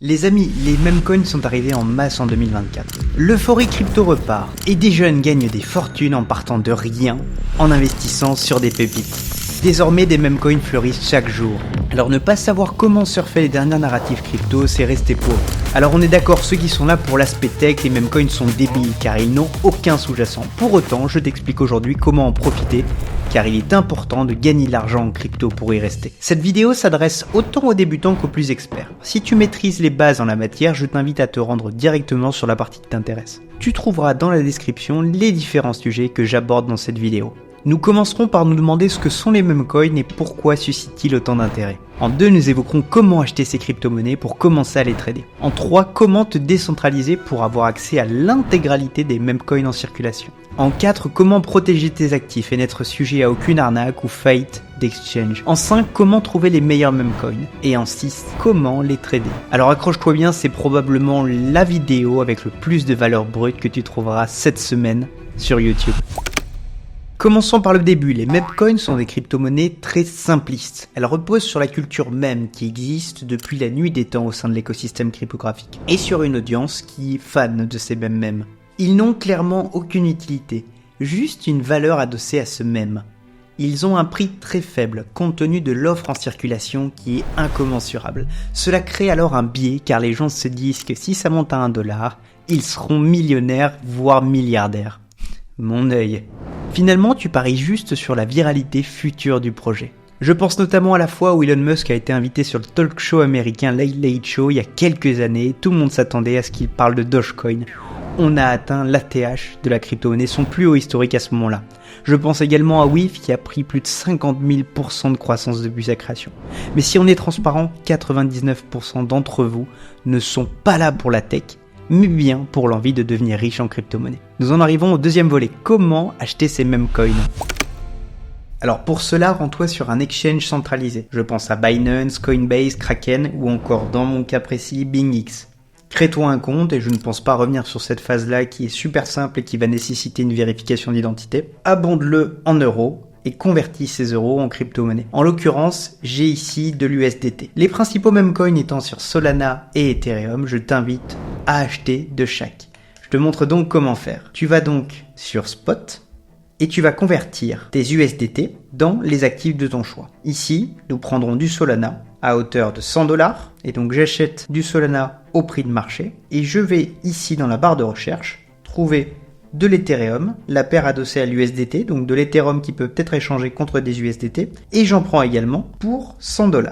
Les amis, les meme coins sont arrivés en masse en 2024. L'euphorie crypto repart et des jeunes gagnent des fortunes en partant de rien en investissant sur des pépites. Désormais, des meme coins fleurissent chaque jour. Alors ne pas savoir comment surfer les derniers narratifs crypto, c'est rester pauvre. Alors on est d'accord, ceux qui sont là pour l'aspect tech, les meme coins sont débiles car ils n'ont aucun sous-jacent. Pour autant, je t'explique aujourd'hui comment en profiter car il est important de gagner de l'argent en crypto pour y rester. Cette vidéo s'adresse autant aux débutants qu'aux plus experts. Si tu maîtrises les bases en la matière, je t'invite à te rendre directement sur la partie qui t'intéresse. Tu trouveras dans la description les différents sujets que j'aborde dans cette vidéo. Nous commencerons par nous demander ce que sont les meme coins et pourquoi suscitent-ils autant d'intérêt. En 2, nous évoquerons comment acheter ces crypto-monnaies pour commencer à les trader. En 3, comment te décentraliser pour avoir accès à l'intégralité des meme coins en circulation. En 4, comment protéger tes actifs et n'être sujet à aucune arnaque ou faillite d'exchange. En 5, comment trouver les meilleurs meme coins. Et en 6, comment les trader. Alors accroche-toi bien, c'est probablement la vidéo avec le plus de valeur brute que tu trouveras cette semaine sur YouTube. Commençons par le début, les meme coins sont des crypto-monnaies très simplistes. Elles reposent sur la culture meme qui existe depuis la nuit des temps au sein de l'écosystème cryptographique, et sur une audience qui est fan de ces mêmes mèmes. Ils n'ont clairement aucune utilité, juste une valeur adossée à ce mème. Ils ont un prix très faible, compte tenu de l'offre en circulation qui est incommensurable. Cela crée alors un biais car les gens se disent que si ça monte à $1, ils seront millionnaires, voire milliardaires. Mon œil. Finalement, tu paries juste sur la viralité future du projet. Je pense notamment à la fois où Elon Musk a été invité sur le talk show américain Late Late Show il y a quelques années, tout le monde s'attendait à ce qu'il parle de Dogecoin. On a atteint l'ATH de la crypto-monnaie, son plus haut historique à ce moment-là. Je pense également à WIF qui a pris plus de 50 000% de croissance depuis sa création. Mais si on est transparent, 99% d'entre vous ne sont pas là pour la tech, mais bien pour l'envie de devenir riche en crypto-monnaie. Nous en arrivons au deuxième volet, comment acheter ces meme coins. Alors pour cela, rends-toi sur un exchange centralisé. Je pense à Binance, Coinbase, Kraken ou encore dans mon cas précis, BingX. Crée-toi un compte et je ne pense pas revenir sur cette phase-là qui est super simple et qui va nécessiter une vérification d'identité. Abonde-le en euros et convertis ces euros en crypto-monnaie. En l'occurrence, j'ai ici de l'USDT. Les principaux meme coins étant sur Solana et Ethereum, je t'invite à acheter de chaque. Je te montre donc comment faire. Tu vas donc sur Spot et tu vas convertir tes USDT dans les actifs de ton choix. Ici, nous prendrons du Solana à hauteur de $100 et donc j'achète du Solana au prix de marché et je vais ici dans la barre de recherche trouver de l'Ethereum, la paire adossée à l'USDT, donc de l'Ethereum qui peut peut-être échanger contre des USDT, et j'en prends également pour $100.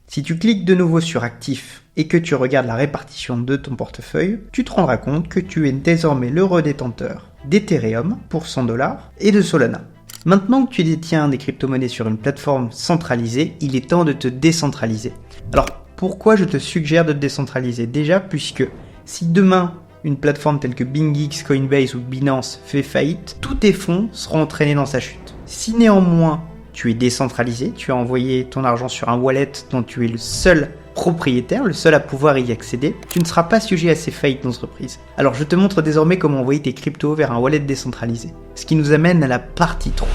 Si tu cliques de nouveau sur Actifs et que tu regardes la répartition de ton portefeuille, tu te rendras compte que tu es désormais le redétenteur d'Ethereum pour $100 et de Solana. Maintenant que tu détiens des crypto-monnaies sur une plateforme centralisée, il est temps de te décentraliser. Alors, pourquoi je te suggère de te décentraliser ? Déjà, puisque si demain, une plateforme telle que BingX, Coinbase ou Binance fait faillite, tous tes fonds seront entraînés dans sa chute. Si néanmoins tu es décentralisé, tu as envoyé ton argent sur un wallet dont tu es le seul propriétaire, le seul à pouvoir y accéder, tu ne seras pas sujet à ces faillites d'entreprise. Alors je te montre désormais comment envoyer tes cryptos vers un wallet décentralisé. Ce qui nous amène à la partie 3.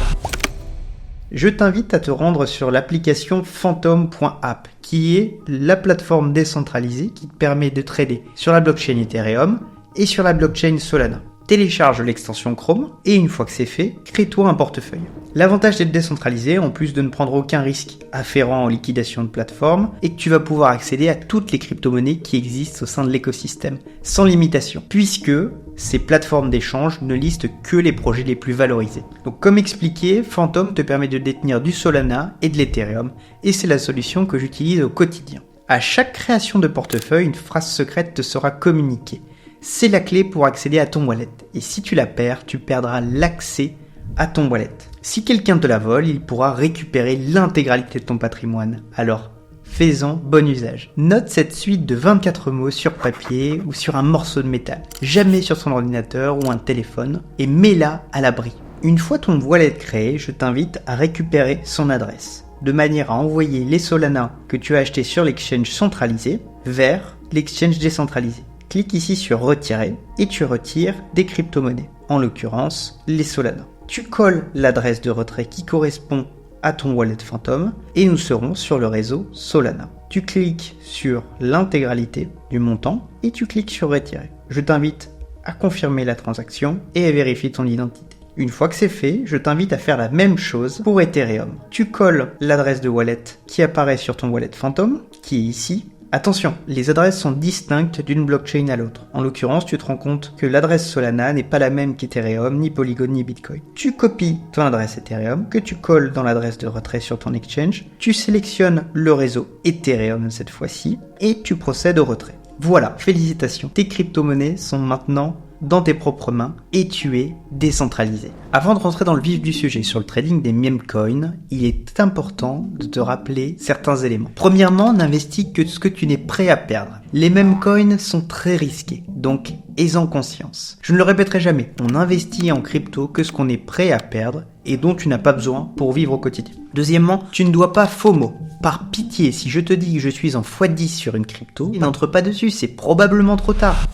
Je t'invite à te rendre sur l'application Phantom.app, qui est la plateforme décentralisée qui te permet de trader sur la blockchain Ethereum et sur la blockchain Solana. Télécharge l'extension Chrome et une fois que c'est fait, crée-toi un portefeuille. L'avantage d'être décentralisé, en plus de ne prendre aucun risque afférent en liquidation de plateforme, est que tu vas pouvoir accéder à toutes les crypto-monnaies qui existent au sein de l'écosystème, sans limitation, puisque ces plateformes d'échange ne listent que les projets les plus valorisés. Donc comme expliqué, Phantom te permet de détenir du Solana et de l'Ethereum, et c'est la solution que j'utilise au quotidien. À chaque création de portefeuille, une phrase secrète te sera communiquée. C'est la clé pour accéder à ton wallet. Et si tu la perds, tu perdras l'accès à ton wallet. Si quelqu'un te la vole, il pourra récupérer l'intégralité de ton patrimoine. Alors, fais-en bon usage. Note cette suite de 24 mots sur papier ou sur un morceau de métal. Jamais sur son ordinateur ou un téléphone et mets-la à l'abri. Une fois ton wallet créé, je t'invite à récupérer son adresse, de manière à envoyer les Solana que tu as achetés sur l'exchange centralisé vers l'exchange décentralisé. Clique ici sur retirer et tu retires des crypto-monnaies, en l'occurrence les Solana. Tu colles l'adresse de retrait qui correspond à ton wallet Phantom et nous serons sur le réseau Solana. Tu cliques sur l'intégralité du montant et tu cliques sur retirer. Je t'invite à confirmer la transaction et à vérifier ton identité. Une fois que c'est fait, je t'invite à faire la même chose pour Ethereum. Tu colles l'adresse de wallet qui apparaît sur ton wallet Phantom, qui est ici. Attention, les adresses sont distinctes d'une blockchain à l'autre. En l'occurrence, tu te rends compte que l'adresse Solana n'est pas la même qu'Ethereum, ni Polygon, ni Bitcoin. Tu copies ton adresse Ethereum, que tu colles dans l'adresse de retrait sur ton exchange, tu sélectionnes le réseau Ethereum cette fois-ci, et tu procèdes au retrait. Voilà, félicitations, tes crypto-monnaies sont maintenant dans tes propres mains et tu es décentralisé. Avant de rentrer dans le vif du sujet sur le trading des meme coins, il est important de te rappeler certains éléments. Premièrement, n'investis que ce que tu n'es prêt à perdre. Les meme coins sont très risqués, donc aie-en conscience. Je ne le répéterai jamais, on investit en crypto que ce qu'on est prêt à perdre et dont tu n'as pas besoin pour vivre au quotidien. Deuxièmement, tu ne dois pas FOMO. Par pitié, si je te dis que je suis en x10 sur une crypto, n'entre pas dessus, c'est probablement trop tard.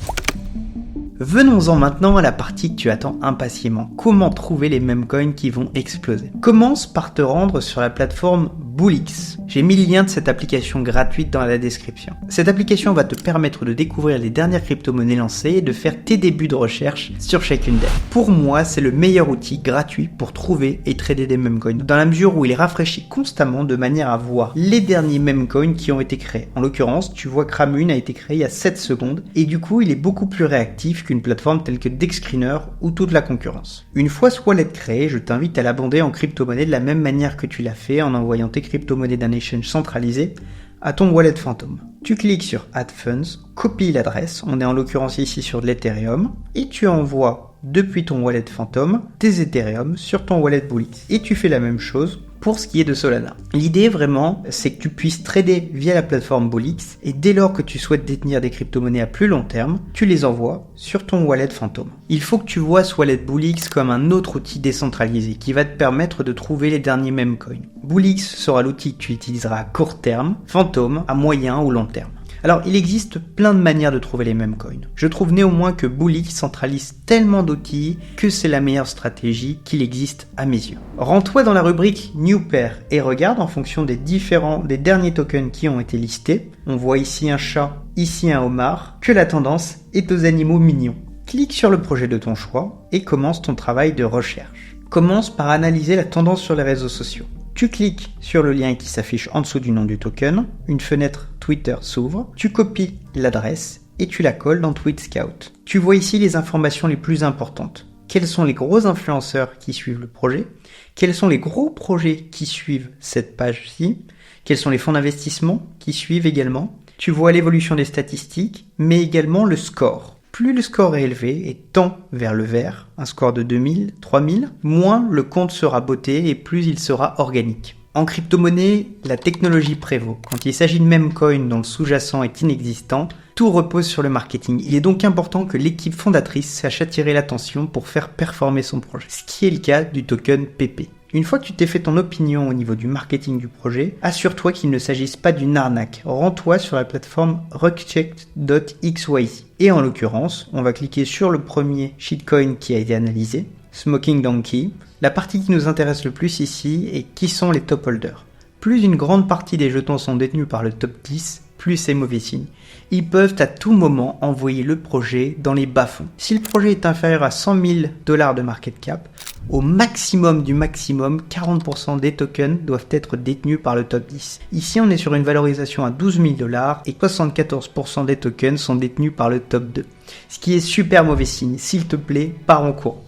Venons-en maintenant à la partie que tu attends impatiemment. Comment trouver les meme coins qui vont exploser? Commence par te rendre sur la plateforme Bullix. J'ai mis le lien de cette application gratuite dans la description. Cette application va te permettre de découvrir les dernières crypto-monnaies lancées et de faire tes débuts de recherche sur chacune d'elles. Pour moi, c'est le meilleur outil gratuit pour trouver et trader des meme coins, dans la mesure où il est rafraîchi constamment de manière à voir les derniers meme coins qui ont été créés. En l'occurrence, tu vois que Ramun a été créé il y a 7 secondes et du coup, il est beaucoup plus réactif qu'une plateforme telle que Dexscreener ou toute la concurrence. Une fois ce wallet créé, je t'invite à l'abonder en crypto-monnaie de la même manière que tu l'as fait en envoyant tes crypto-monnaies d'un exchange centralisé à ton wallet Phantom. Tu cliques sur Add Funds, copie l'adresse, on est en l'occurrence ici sur de l'Ethereum, et tu envoies depuis ton wallet Phantom tes Ethereum sur ton wallet Bullix. Et tu fais la même chose pour ce qui est de Solana. L'idée vraiment, c'est que tu puisses trader via la plateforme Bullix et dès lors que tu souhaites détenir des crypto-monnaies à plus long terme, tu les envoies sur ton wallet Phantom. Il faut que tu vois ce wallet Bullix comme un autre outil décentralisé qui va te permettre de trouver les derniers meme coins. Bullix sera l'outil que tu utiliseras à court terme, Phantom à moyen ou long terme. Alors, il existe plein de manières de trouver les meme coins. Je trouve néanmoins que Bullix centralise tellement d'outils que c'est la meilleure stratégie qu'il existe à mes yeux. Rends-toi dans la rubrique New Pair et regarde en fonction des derniers tokens qui ont été listés. On voit ici un chat, ici un homard, que la tendance est aux animaux mignons. Clique sur le projet de ton choix et commence ton travail de recherche. Commence par analyser la tendance sur les réseaux sociaux. Tu cliques sur le lien qui s'affiche en dessous du nom du token, une fenêtre Twitter s'ouvre, tu copies l'adresse et tu la colles dans TweetScout. Tu vois ici les informations les plus importantes. Quels sont les gros influenceurs qui suivent le projet? Quels sont les gros projets qui suivent cette page-ci? Quels sont les fonds d'investissement qui suivent également? Tu vois l'évolution des statistiques, mais également le score. Plus le score est élevé et tend vers le vert, un score de 2000, 3000, moins le compte sera botté et plus il sera organique. En crypto-monnaie, la technologie prévaut. Quand il s'agit de meme coin dont le sous-jacent est inexistant, tout repose sur le marketing. Il est donc important que l'équipe fondatrice sache attirer l'attention pour faire performer son projet, ce qui est le cas du token PP. Une fois que tu t'es fait ton opinion au niveau du marketing du projet, assure-toi qu'il ne s'agisse pas d'une arnaque. Rends-toi sur la plateforme rockcheck.xyz. Et en l'occurrence, on va cliquer sur le premier shitcoin qui a été analysé, Smoking Donkey. La partie qui nous intéresse le plus ici est qui sont les top holders. Plus une grande partie des jetons sont détenus par le top 10, plus c'est mauvais signe. Ils peuvent à tout moment envoyer le projet dans les bas-fonds. Si le projet est inférieur à 100 000 $ de market cap, au maximum du maximum, 40% des tokens doivent être détenus par le top 10. Ici, on est sur une valorisation à 12 000 $ et 74% des tokens sont détenus par le top 2. Ce qui est super mauvais signe. S'il te plaît, pars en cours.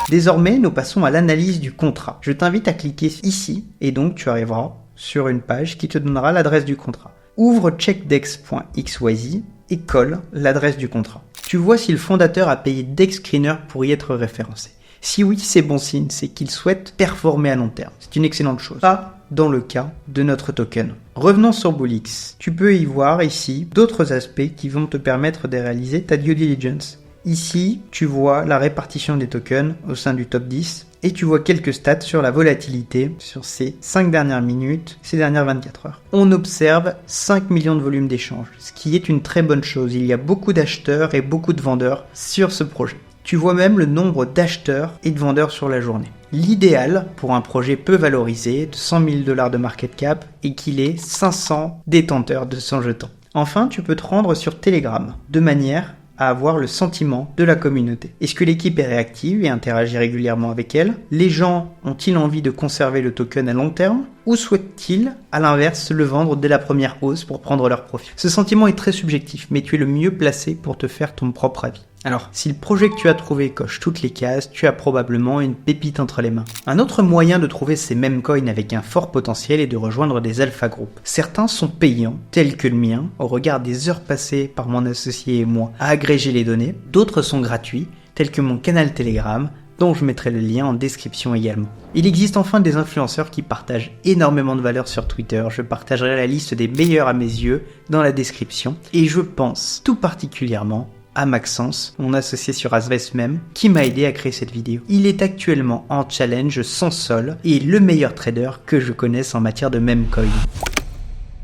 Désormais, nous passons à l'analyse du contrat. Je t'invite à cliquer ici et donc tu arriveras sur une page qui te donnera l'adresse du contrat. Ouvre checkdex.xyz et colle l'adresse du contrat. Tu vois si le fondateur a payé Dexscreener pour y être référencé. Si oui, c'est bon signe, c'est qu'il souhaite performer à long terme. C'est une excellente chose. Pas dans le cas de notre token. Revenons sur Bullix. Tu peux y voir ici d'autres aspects qui vont te permettre de réaliser ta due diligence. Ici, tu vois la répartition des tokens au sein du top 10 et tu vois quelques stats sur la volatilité sur ces 5 dernières minutes, ces dernières 24 heures. On observe 5 millions de volumes d'échanges, ce qui est une très bonne chose. Il y a beaucoup d'acheteurs et beaucoup de vendeurs sur ce projet. Tu vois même le nombre d'acheteurs et de vendeurs sur la journée. L'idéal pour un projet peu valorisé de 100 000 $ de market cap est qu'il ait 500 détenteurs de son jeton. Enfin, tu peux te rendre sur Telegram, de manière à avoir le sentiment de la communauté. Est-ce que l'équipe est réactive et interagit régulièrement avec elle? Les gens ont-ils envie de conserver le token à long terme? Ou souhaitent-ils, à l'inverse, le vendre dès la première hausse pour prendre leur profit? Ce sentiment est très subjectif, mais tu es le mieux placé pour te faire ton propre avis. Alors, si le projet que tu as trouvé coche toutes les cases, tu as probablement une pépite entre les mains. Un autre moyen de trouver ces mêmes coins avec un fort potentiel est de rejoindre des alpha groups. Certains sont payants, tels que le mien, au regard des heures passées par mon associé et moi à agréger les données. D'autres sont gratuits, tels que mon canal Telegram, dont je mettrai le lien en description également. Il existe enfin des influenceurs qui partagent énormément de valeur sur Twitter. Je partagerai la liste des meilleurs à mes yeux dans la description. Et je pense tout particulièrement à Maxence, mon associé sur Asvest même, qui m'a aidé à créer cette vidéo. Il est actuellement en challenge sans sol et le meilleur trader que je connaisse en matière de meme coin.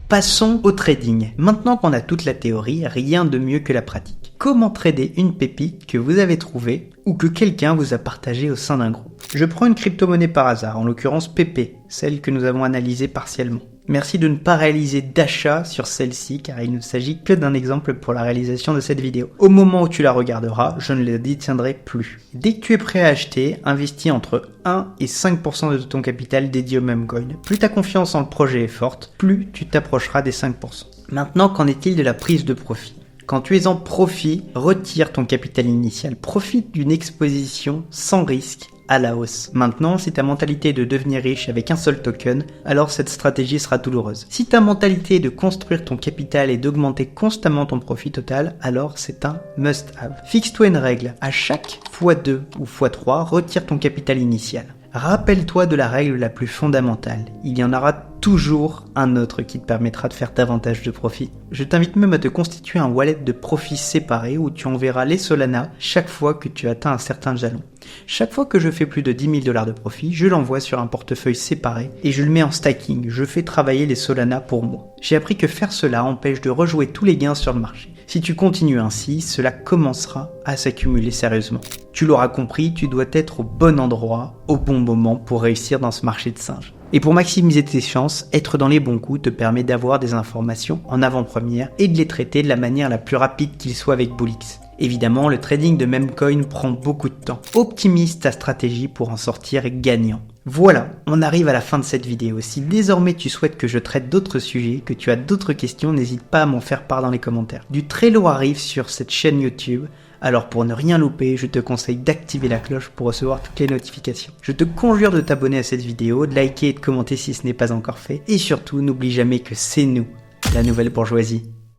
Passons au trading. Maintenant qu'on a toute la théorie, rien de mieux que la pratique. Comment trader une pépite que vous avez trouvée ou que quelqu'un vous a partagée au sein d'un groupe? Je prends une crypto-monnaie par hasard, en l'occurrence PP, celle que nous avons analysée partiellement. Merci de ne pas réaliser d'achat sur celle-ci car il ne s'agit que d'un exemple pour la réalisation de cette vidéo. Au moment où tu la regarderas, je ne la détiendrai plus. Dès que tu es prêt à acheter, investis entre 1 et 5% de ton capital dédié au meme coin. Plus ta confiance en le projet est forte, plus tu t'approcheras des 5%. Maintenant, qu'en est-il de la prise de profit? Quand tu es en profit, retire ton capital initial. Profite d'une exposition sans risque à la hausse. Maintenant, si ta mentalité est de devenir riche avec un seul token, alors cette stratégie sera douloureuse. Si ta mentalité est de construire ton capital et d'augmenter constamment ton profit total, alors c'est un must-have. Fixe-toi une règle. À chaque x2 ou x3, retire ton capital initial. Rappelle-toi de la règle la plus fondamentale. Il y en aura toujours un autre qui te permettra de faire davantage de profit. Je t'invite même à te constituer un wallet de profit séparé où tu enverras les Solana chaque fois que tu atteins un certain jalon. Chaque fois que je fais plus de 10 000 $ de profit, je l'envoie sur un portefeuille séparé et je le mets en stacking. Je fais travailler les Solana pour moi. J'ai appris que faire cela empêche de rejouer tous les gains sur le marché. Si tu continues ainsi, cela commencera à s'accumuler sérieusement. Tu l'auras compris, tu dois être au bon endroit, au bon moment pour réussir dans ce marché de singes. Et pour maximiser tes chances, être dans les bons coups te permet d'avoir des informations en avant-première et de les traiter de la manière la plus rapide qu'il soit avec Bullix. Évidemment, le trading de meme coin prend beaucoup de temps. Optimise ta stratégie pour en sortir gagnant. Voilà, on arrive à la fin de cette vidéo. Si désormais tu souhaites que je traite d'autres sujets, que tu as d'autres questions, n'hésite pas à m'en faire part dans les commentaires. Du très lourd arrive sur cette chaîne YouTube. Alors pour ne rien louper, je te conseille d'activer la cloche pour recevoir toutes les notifications. Je te conjure de t'abonner à cette vidéo, de liker et de commenter si ce n'est pas encore fait. Et surtout, n'oublie jamais que c'est nous, la nouvelle bourgeoisie.